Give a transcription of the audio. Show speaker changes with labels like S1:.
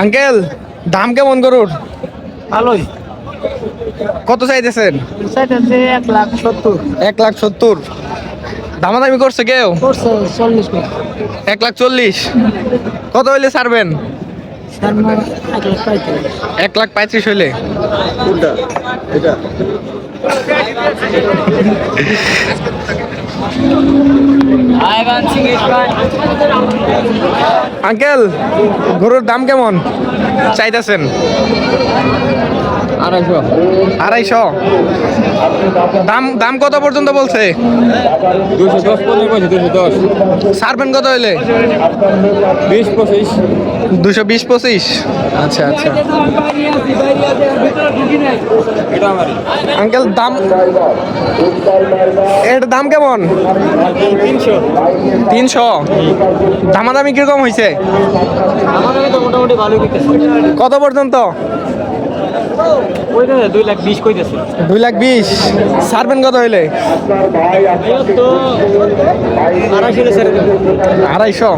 S1: Uncle দাম কেমন গরুর?
S2: ভালোই।
S1: কত চাইতেছেন?
S2: চাইতেছে 1,70,000।
S1: 1,70,000। দামাদামি করছে কেউ?
S2: করছে 40 করে।
S1: 1,40,000। কত হইলে ছাড়বেন?
S2: শর্মা 1,35,000।
S1: 1,35,000 হইলে। আঙ্কেল গরুর দাম কেমন চাইতেছেন?
S2: 250।
S1: 250। দাম দাম কত পর্যন্ত বলছে?
S2: 210 পর্যন্ত কইছে, 210।
S1: ছাড়বেন কত হইলে?
S2: 20-25।
S1: 220-25। আচ্ছা আচ্ছা
S2: এটা আমারই।
S1: আঙ্কেল দাম এর দাম কেমন?
S2: 300।
S1: 300। দামাদামি কিরকম হয়েছে?
S2: আমাদের তো মোটামুটি ভালোই কইতেছে।
S1: কত পর্যন্ত?
S2: কইতেছে 2,20,000 কইতেছে।
S1: 2,20,000। ছাড়বেন কত হইলে?
S2: তো 2,500 ছেড়ে দেব।
S1: 250।